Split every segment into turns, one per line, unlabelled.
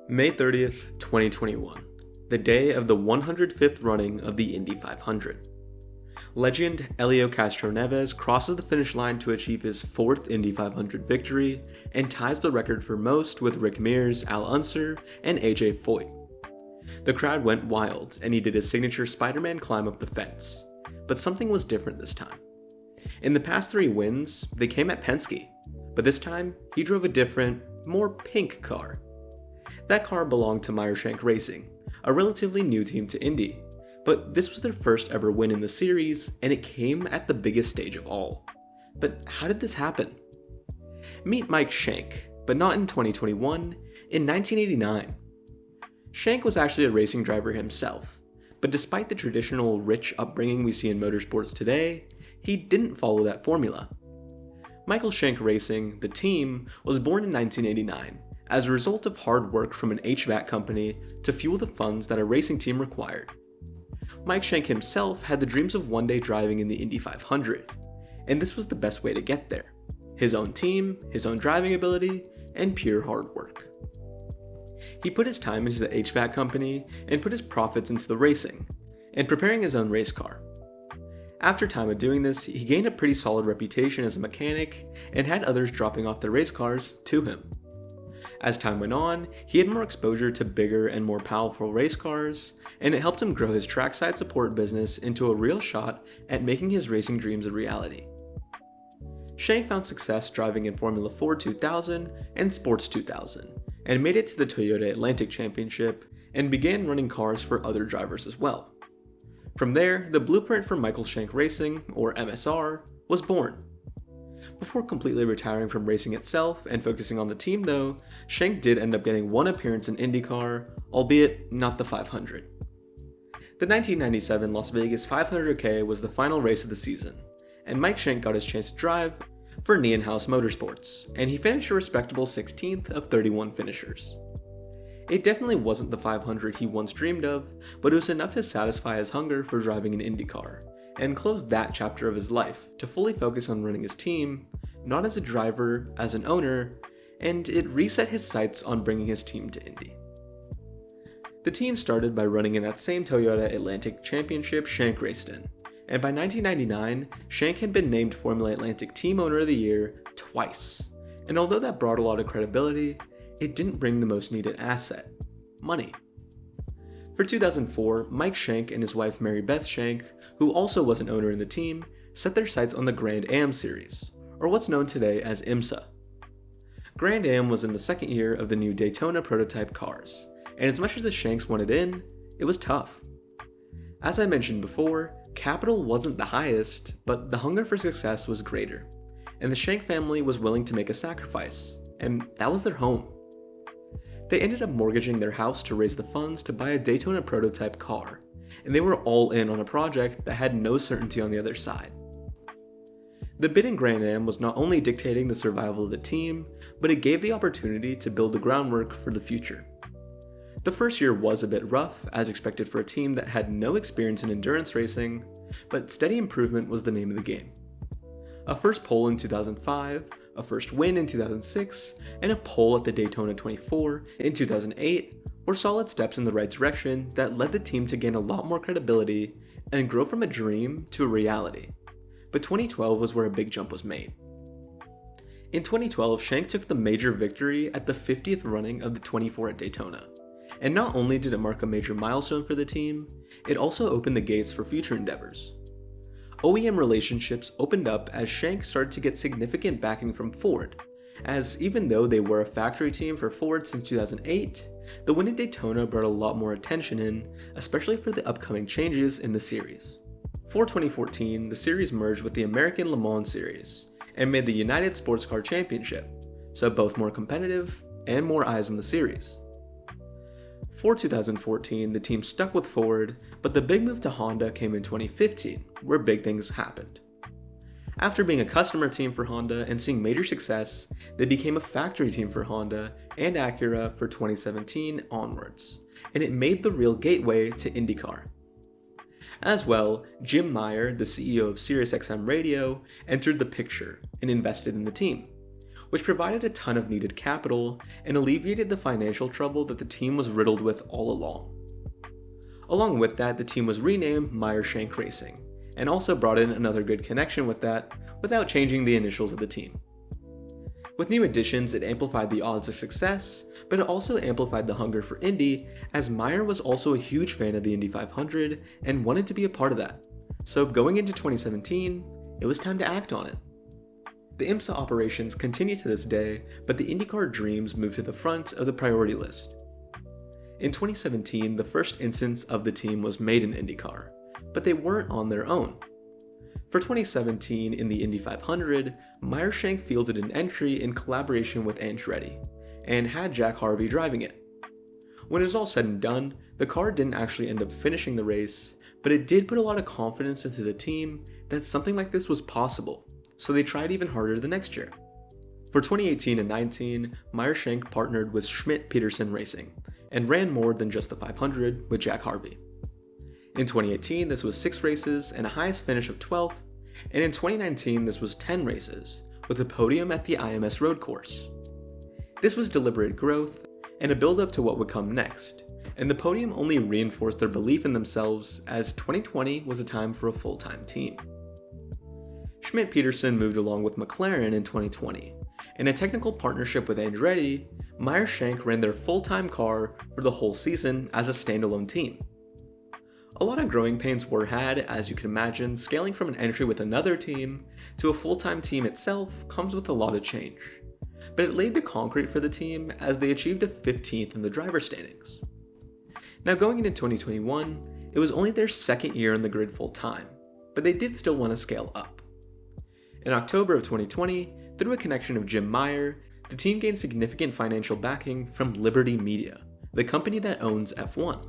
May 30th, 2021, the day of the 105th running of the Indy 500. Legend Helio Castroneves crosses the finish line to achieve his fourth Indy 500 victory and ties the record for most with Rick Mears, Al Unser, and AJ Foyt. The crowd went wild and he did his signature Spider-Man climb up the fence, but something was different this time. In the past three wins, they came at Penske, but this time he drove a different, more pink car. That car belonged to Meyer Shank Racing, a relatively new team to Indy, but this was their first ever win in the series, and it came at the biggest stage of all. But how did this happen? Meet Mike Shank, but not in 2021, in 1989. Shank was actually a racing driver himself, but despite the traditional rich upbringing we see in motorsports today, he didn't follow that formula. Michael Shank Racing, the team, was born in 1989 as a result of hard work from an HVAC company to fuel the funds that a racing team required. Mike Shank himself had the dreams of one day driving in the Indy 500, and this was the best way to get there. His own team, his own driving ability, and pure hard work. He put his time into the HVAC company and put his profits into the racing, and preparing his own race car. After time of doing this, he gained a pretty solid reputation as a mechanic and had others dropping off their race cars to him. As time went on, he had more exposure to bigger and more powerful race cars, and it helped him grow his trackside support business into a real shot at making his racing dreams a reality. Shank found success driving in Formula 4 2000 and Sports 2000, and made it to the Toyota Atlantic Championship, and began running cars for other drivers as well. From there, the blueprint for Michael Shank Racing, or MSR, was born. Before completely retiring from racing itself and focusing on the team though, Shank did end up getting one appearance in IndyCar, albeit not the 500. The 1997 Las Vegas 500K was the final race of the season, and Mike Shank got his chance to drive for Nienhuis Motorsports, and he finished a respectable 16th of 31 finishers. It definitely wasn't the 500 he once dreamed of, but it was enough to satisfy his hunger for driving an IndyCar, and closed that chapter of his life to fully focus on running his team, not as a driver, as an owner, and it reset his sights on bringing his team to Indy. The team started by running in that same Toyota Atlantic Championship Shank raced in, and by 1999, Shank had been named Formula Atlantic Team Owner of the Year twice, and although that brought a lot of credibility, it didn't bring the most needed asset: money. For 2004, Mike Shank and his wife Mary Beth Shank, who also was an owner in the team, set their sights on the Grand Am Series, or what's known today as IMSA. Grand Am was in the second year of the new Daytona prototype cars, and as much as the Shanks wanted in, it was tough. As I mentioned before, capital wasn't the highest, but the hunger for success was greater, and the Shank family was willing to make a sacrifice, and that was their home. They ended up mortgaging their house to raise the funds to buy a Daytona prototype car, and they were all in on a project that had no certainty on the other side. The bid in Grand Am was not only dictating the survival of the team, but it gave the opportunity to build the groundwork for the future. The first year was a bit rough, as expected for a team that had no experience in endurance racing, but steady improvement was the name of the game. A first pole in 2005, a first win in 2006, and a pole at the Daytona 24 in 2008 were solid steps in the right direction that led the team to gain a lot more credibility and grow from a dream to a reality. But 2012 was where a big jump was made. In 2012, Shank took the major victory at the 50th running of the 24 at Daytona. And not only did it mark a major milestone for the team, it also opened the gates for future endeavors. OEM relationships opened up as Shank started to get significant backing from Ford, as even though they were a factory team for Ford since 2008, the win at Daytona brought a lot more attention in, especially for the upcoming changes in the series. For 2014, the series merged with the American Le Mans Series, and made the United Sports Car Championship, so both more competitive and more eyes on the series. For 2014, the team stuck with Ford, but the big move to Honda came in 2015, where big things happened. After being a customer team for Honda and seeing major success, they became a factory team for Honda and Acura for 2017 onwards, and it made the real gateway to IndyCar. As well, Jim Meyer, the CEO of SiriusXM Radio, entered the picture and invested in the team, which provided a ton of needed capital and alleviated the financial trouble that the team was riddled with all along. Along with that, the team was renamed Meyer Shank Racing, and also brought in another good connection with that without changing the initials of the team. With new additions, it amplified the odds of success, but it also amplified the hunger for Indy, as Meyer was also a huge fan of the Indy 500 and wanted to be a part of that. So going into 2017, it was time to act on it. The IMSA operations continue to this day, but the IndyCar dreams moved to the front of the priority list. In 2017, the first instance of the team was made in IndyCar, but they weren't on their own. For 2017, in the Indy 500, Meyer Shank fielded an entry in collaboration with Andretti, and had Jack Harvey driving it. When it was all said and done, the car didn't actually end up finishing the race, but it did put a lot of confidence into the team that something like this was possible, so they tried even harder the next year. For 2018 and 19, Meyer Shank partnered with Schmidt-Peterson Racing, and ran more than just the 500 with Jack Harvey. In 2018, this was 6 races and a highest finish of 12th, and in 2019, this was 10 races, with a podium at the IMS road course. This was deliberate growth, and a build-up to what would come next, and the podium only reinforced their belief in themselves, as 2020 was a time for a full-time team. Schmidt-Peterson moved along with McLaren in 2020. In a technical partnership with Andretti, Meyer Shank ran their full-time car for the whole season as a standalone team. A lot of growing pains were had, as you can imagine. Scaling from an entry with another team to a full-time team itself comes with a lot of change, but it laid the concrete for the team as they achieved a 15th in the driver standings. Now going into 2021, it was only their second year on the grid full-time, but they did still want to scale up. In October of 2020, through a connection of Jim Meyer, the team gained significant financial backing from Liberty Media, the company that owns F1.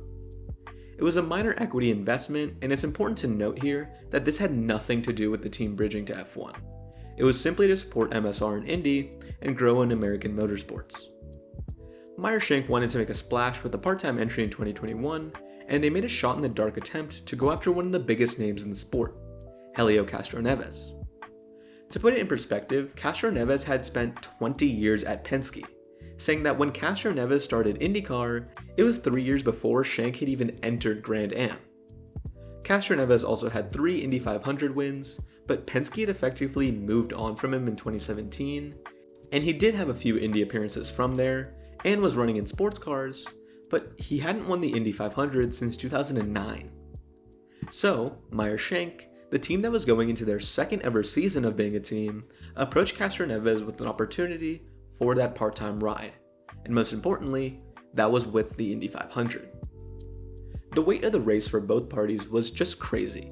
It was a minor equity investment, and it's important to note here that this had nothing to do with the team bridging to F1. It was simply to support MSR in Indy and grow in American motorsports. Meyer Shank wanted to make a splash with a part-time entry in 2021, and they made a shot-in-the-dark attempt to go after one of the biggest names in the sport, Helio Castroneves. To put it in perspective, Castroneves had spent 20 years at Penske, saying that when Castroneves started IndyCar, it was 3 years before Shank had even entered Grand Am. Castroneves also had 3 Indy 500 wins, but Penske had effectively moved on from him in 2017, and he did have a few Indy appearances from there, and was running in sports cars, but he hadn't won the Indy 500 since 2009. So, Meyer Shank, the team that was going into their second ever season of being a team, approached Castroneves with an opportunity for that part-time ride, and most importantly, that was with the Indy 500. The weight of the race for both parties was just crazy.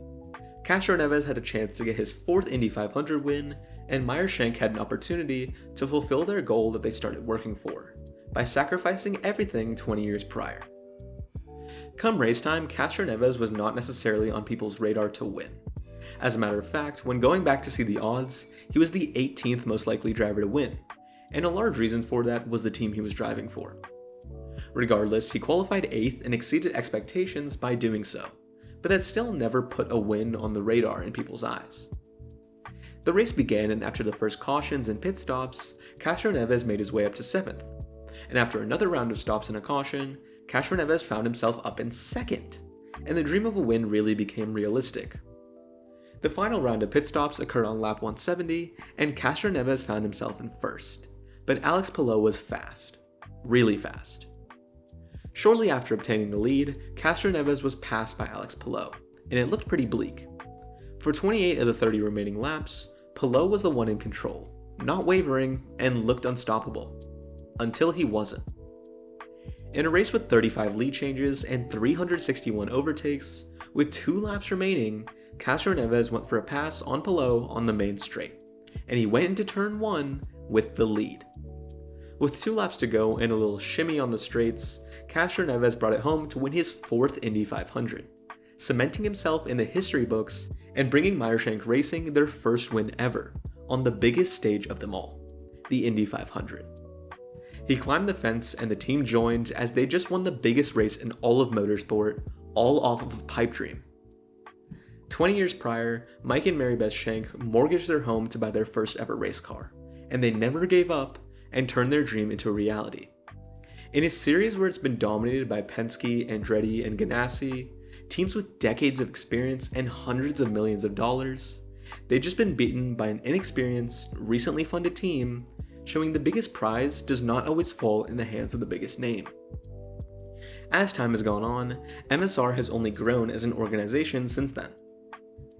Castroneves had a chance to get his 4th Indy 500 win, and Meyer Shank had an opportunity to fulfill their goal that they started working for, by sacrificing everything 20 years prior. Come race time, Castroneves was not necessarily on people's radar to win. As a matter of fact, when going back to see the odds, he was the 18th most likely driver to win, and a large reason for that was the team he was driving for. Regardless, he qualified 8th and exceeded expectations by doing so, but that still never put a win on the radar in people's eyes. The race began, and after the first cautions and pit stops, Castroneves made his way up to 7th, and after another round of stops and a caution, Castroneves found himself up in 2nd, and the dream of a win really became realistic. The final round of pit stops occurred on lap 170, and Castroneves found himself in 1st, but Alex Palou was fast. Really fast. Shortly after obtaining the lead, Castroneves was passed by Alex Palou, and it looked pretty bleak. For 28 of the 30 remaining laps, Palou was the one in control, not wavering, and looked unstoppable. Until he wasn't. In a race with 35 lead changes and 361 overtakes, with 2 laps remaining, Castroneves went for a pass on Palou on the main straight, and he went into turn 1 with the lead. With 2 laps to go and a little shimmy on the straights, Castroneves brought it home to win his 4th Indy 500, cementing himself in the history books and bringing Meyer Shank Racing their first win ever on the biggest stage of them all, the Indy 500. He climbed the fence and the team joined as they just won the biggest race in all of motorsport, all off of a pipe dream. 20 years prior, Mike and Mary Beth Shank mortgaged their home to buy their first ever race car, and they never gave up and turned their dream into a reality. In a series where it's been dominated by Penske, Andretti, and Ganassi, teams with decades of experience and hundreds of millions of dollars, they've just been beaten by an inexperienced, recently funded team, showing the biggest prize does not always fall in the hands of the biggest name. As time has gone on, MSR has only grown as an organization since then.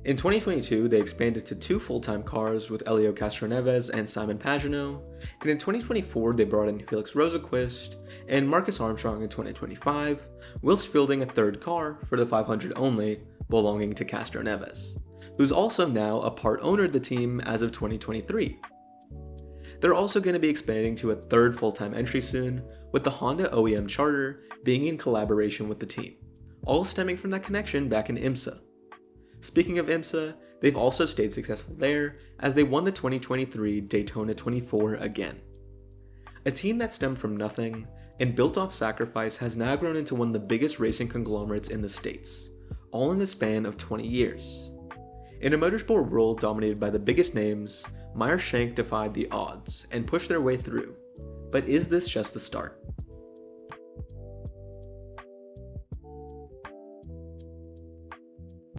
In 2022, they expanded to 2 full-time cars with Helio Castroneves and Simon Pagenaud, and in 2024 they brought in Felix Rosenqvist and Marcus Armstrong in 2025, whilst fielding a 3rd car for the 500 only, belonging to Castroneves, who's also now a part owner of the team as of 2023. They're also going to be expanding to a 3rd full-time entry soon, with the Honda OEM charter being in collaboration with the team, all stemming from that connection back in IMSA. Speaking of IMSA, they've also stayed successful there as they won the 2023 Daytona 24 again. A team that stemmed from nothing and built off sacrifice has now grown into one of the biggest racing conglomerates in the States, all in the span of 20 years. In a motorsport world dominated by the biggest names, Meyer Shank defied the odds and pushed their way through. But is this just the start?